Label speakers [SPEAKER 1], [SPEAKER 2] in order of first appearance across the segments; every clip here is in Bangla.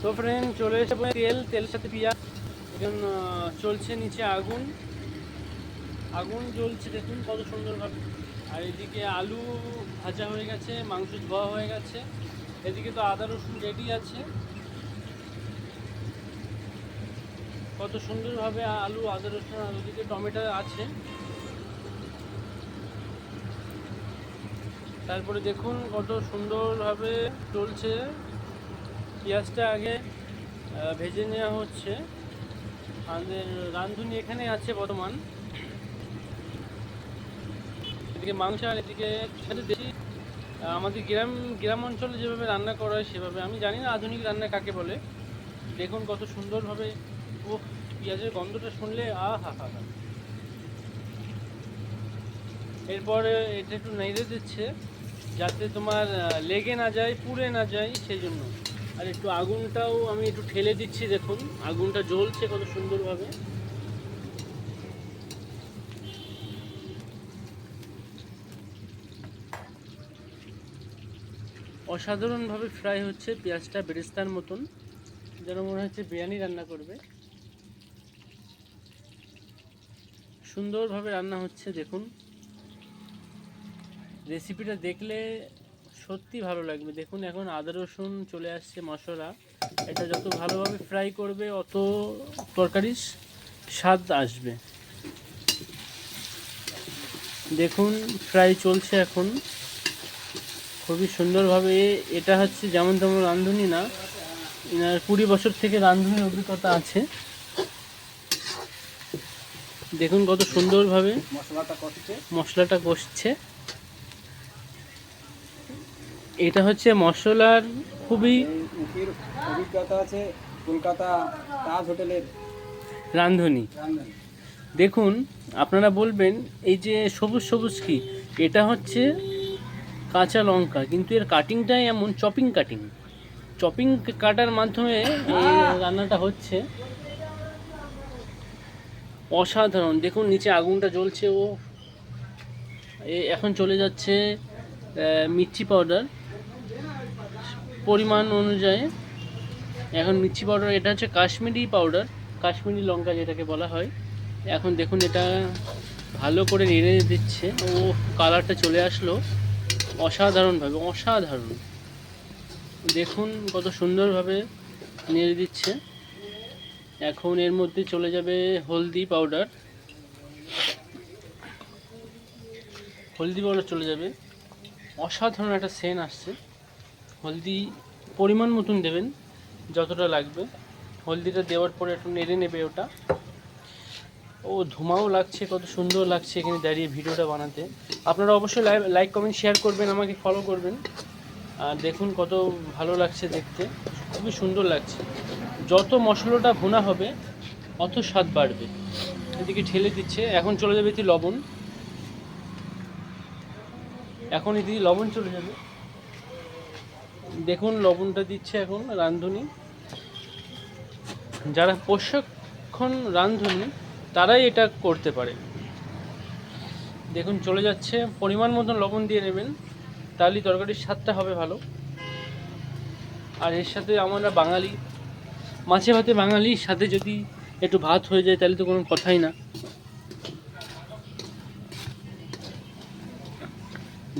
[SPEAKER 1] তো ফ্রেন্ড চলে এসে তেলের সাথে পেঁয়াজ এখন চলছে, নিচে আগুন জ্বলছে, দেখুন কত সুন্দরভাবে। আর এদিকে আলু ভাজা হয়ে গেছে, মাংস ধোয়া হয়ে গেছে, এদিকে তো আদা রসুন রেডি আছে। কত সুন্দরভাবে আলু, আদা রসুন, আর ওদিকে টমেটো আছে। তারপরে দেখুন কত সুন্দরভাবে চলছে। পেঁয়াজটা আগে ভেজে নেওয়া হচ্ছে। আমাদের রাঁধুনি এখানে আছে বর্তমান। এদিকে মাংস, আর এদিকে দেশি আমাদের গ্রাম অঞ্চলে যেভাবে রান্না করা হয় সেভাবে। আমি জানি না আধুনিক রান্না কাকে বলে। দেখুন কত সুন্দরভাবে, ও পেঁয়াজের গন্ধটা শুনলে হা হা। এরপরে এটা একটু নেড়ে দিচ্ছে যাতে তোমার লেগে না যায়, পুড়ে না যায়, সেই জন্য। আর একটু আগুনটাও আমি একটু ঠেলে দিচ্ছি, দেখুন আগুনটা জ্বলছে কত সুন্দরভাবে। অসাধারণভাবে ফ্রাই হচ্ছে পেঁয়াজটা, বেরেস্তার মতন, যেন মনে হচ্ছে বিরিয়ানি রান্না করবে। সুন্দরভাবে রান্না হচ্ছে, দেখুন রেসিপিটা দেখলে সত্যি ভালো লাগবে। দেখুন এখন আদা রসুন চলে আসছে, মশলা। এটা যত ভালোভাবে ফ্রাই করবে অত তরকারির স্বাদ আসবে। দেখুন ফ্রাই চলছে এখন খুবই সুন্দরভাবে। এটা হচ্ছে যেমন তেমন রাঁধুনি না, এনার 20 বছর থেকে রাঁধুনির অভিজ্ঞতা আছে। দেখুন কত সুন্দরভাবে মশলাটা কষছে। এটা হচ্ছে মশলার খুবই
[SPEAKER 2] অভিজ্ঞতা আছে কলকাতা তাজ হোটেলের
[SPEAKER 1] রাঁধুনি। দেখুন আপনারা বলবেন এই যে সবুজ সবুজ কি, এটা হচ্ছে কাঁচা লঙ্কা, কিন্তু এর কাটিংটাই এমন চপিং কাটার মাধ্যমে এই রান্নাটা হচ্ছে। অসাধারণ। দেখুন নিচে আগুনটা জ্বলছে, ও এখন চলে যাচ্ছে মির্চি পাউডার পরিমাণ অনুযায়ী। এখন মির্চি পাউডার, এটা হচ্ছে কাশ্মীরি লঙ্কা যেটাকে বলা হয়। এখন দেখুন এটা ভালো করে নেড়ে দিচ্ছে, ও কালারটা চলে আসলো অসাধারণ। দেখুন কত সুন্দরভাবে নেড়ে দিচ্ছে। এখন এর মধ্যে চলে যাবে হলদি পাউডার চলে যাবে। অসাধারণ একটা সেন্ট আসছে। হলদি পরিমাণ মতন দেবেন, যতটা লাগবে। হলদিটা দেওয়ার পরে একটু নেড়ে নেবে ওটা। ও ধোঁয়াও লাগছে, কত সুন্দর লাগছে এখানে দাঁড়িয়ে ভিডিওটা বানাতে। আপনারা অবশ্যই লাইক কমেন্ট শেয়ার করবেন, আমাকে ফলো করবেন। আর দেখুন কত ভালো লাগছে দেখতে, খুবই সুন্দর লাগছে। যত মশলাটা ভুনা হবে অত স্বাদ বাড়বে। এদিকে ঢেলে দিচ্ছে। এখন চলে যাবে এতে লবণ। এদিকে লবণ চলে যাবে। দেখুন লবণটা দিচ্ছে এখন রাঁধুনি। যারা প্রশিক্ষণ রাঁধুনি তারাই এটা করতে পারে। দেখুন চলে যাচ্ছে, পরিমাণ মতন লবণ দিয়ে নেবেন, তাহলেই তরকারির স্বাদটা হবে ভালো। আর এর সাথে আমরা বাঙালি, মাছে ভাতে বাঙালির সাথে যদি একটু ভাত হয়ে যায় তাহলে তো কোনো কথাই না।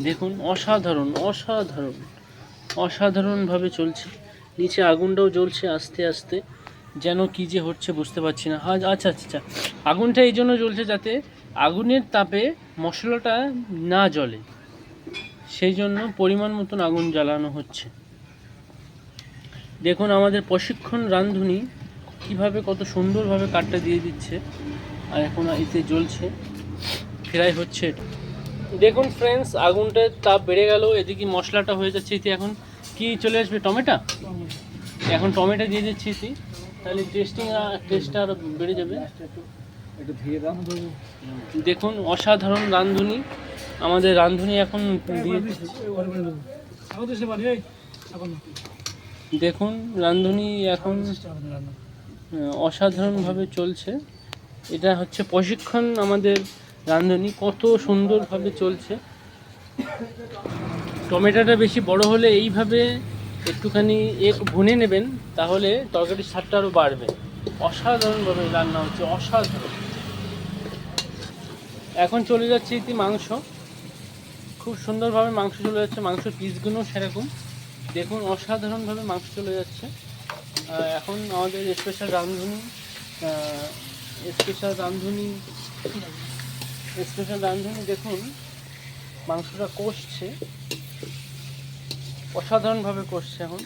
[SPEAKER 1] দেখুন অসাধারণভাবে চলছে। নিচে আগুনটাও জ্বলছে আস্তে আস্তে, যেন কী যে হচ্ছে বুঝতে পারছি না। আচ্ছা, আগুনটা এই জন্য জ্বলছে যাতে আগুনের তাপে মশলাটা না জ্বলে, সেই জন্য পরিমাণ মতন আগুন জ্বালানো হচ্ছে। দেখুন আমাদের প্রশিক্ষণ রাঁধুনি কীভাবে কত সুন্দরভাবে কাঠটা দিয়ে দিচ্ছে। আর এখন এতে জ্বলছে, ফ্রাই হচ্ছে। দেখুন ফ্রেন্ডস আগুনটার তাপ বেড়ে গেল, এদিকে মশলাটা হয়ে যাচ্ছে। এতে এখন কি চলে আসবে, এখন টমেটো দিয়ে দিচ্ছি এতে, তাহলে টেস্টটা আরও বেড়ে যাবে। দেখুন অসাধারণ রাঁধুনি, আমাদের রাঁধুনি এখন দিয়ে দেখুন রাঁধুনি এখন অসাধারণভাবে চলছে। এটা হচ্ছে প্রশিক্ষণ আমাদের রাঁধুনি, কত সুন্দরভাবে চলছে। টমেটোটা বেশি বড় হলে এইভাবে একটুখানি ভুনে নেবেন, তাহলে তরকারির স্বাদটা আরও বাড়বে। অসাধারণভাবে রান্না হচ্ছে, অসাধারণ। এখন চলে যাচ্ছে ইতি মাংস। খুব সুন্দরভাবে মাংস চলে যাচ্ছে, মাংসের পিসগুলো সেরকম দেখুন, অসাধারণভাবে মাংস চলে যাচ্ছে। এখন আমাদের স্পেশাল রাঁধুনি দেখুন মাংসটা কষছে, অসাধারণভাবে কষছে। এখন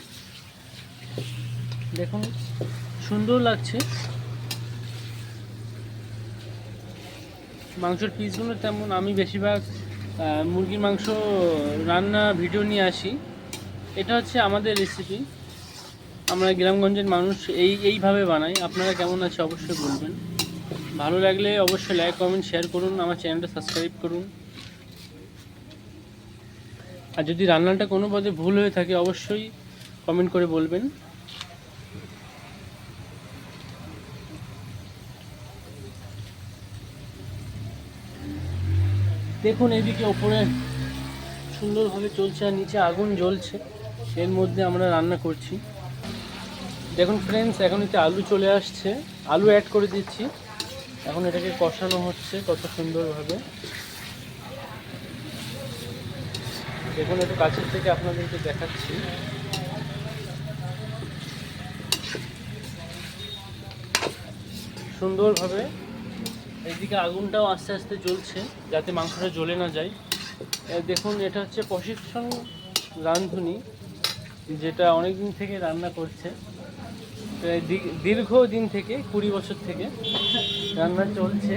[SPEAKER 1] দেখুন সুন্দর লাগছে। মাংসের পিসগুলো তেমন, আমি বেশিরভাগ মুরগির মাংস রান্না ভিডিও নিয়ে আসি। এটা হচ্ছে আমাদের রেসিপি, আমরা গ্রামগঞ্জের মানুষ এইভাবে বানাই। আপনারা কেমন আছে অবশ্যই বলবেন। ভালো লাগলে অবশ্যই লাইক কমেন্ট শেয়ার করুন, আমার চ্যানেলটা সাবস্ক্রাইব করুন। আর যদি রান্নাটা কোনো পদে ভুল হয়ে থাকে অবশ্যই কমেন্ট করে বলবেন। দেখুন এদিকে ওপরে সুন্দরভাবে চলছে আর নিচে আগুন জ্বলছে, এর মধ্যে আমরা রান্না করছি। দেখুন ফ্রেন্ডস, এখন এতে আলু চলে আসছে, আলু অ্যাড করে দিচ্ছি। এখন এটাকে কষানো হচ্ছে কত সুন্দরভাবে। দেখুন একটু কাছের থেকে আপনাদেরকে দেখাচ্ছি। সুন্দরভাবে এইদিকে আগুনটাও আস্তে আস্তে জ্বলছে, যাতে মাংসটা জ্বলে না যায়। দেখুন এটা হচ্ছে প্রশিক্ষণ রাঁধুনি, যেটা অনেক দিন থেকে রান্না করছে, দীর্ঘদিন থেকে 20 বছর থেকে রান্না চলছে।